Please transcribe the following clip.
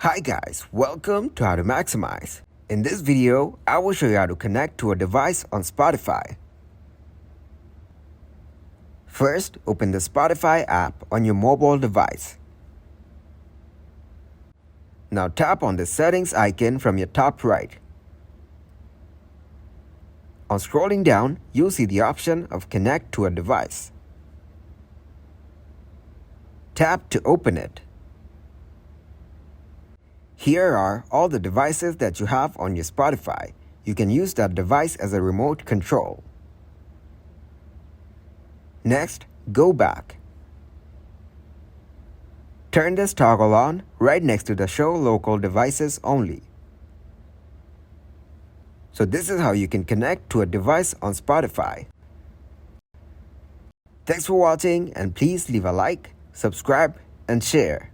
Hi guys, welcome to How to Maximize. In this video, I will show you how to connect to a device on Spotify. First, open the Spotify app on your mobile device. Now tap on the settings icon from your top right. On scrolling down, you'll see the option of connect to a device. Tap to open it. Here are all the devices that you have on your Spotify. You can use that device as a remote control. Next, go back. Turn this toggle on right next to the Show Local Devices Only. So this is how you can connect to a device on Spotify. Thanks for watching, and please leave a like, subscribe, and share.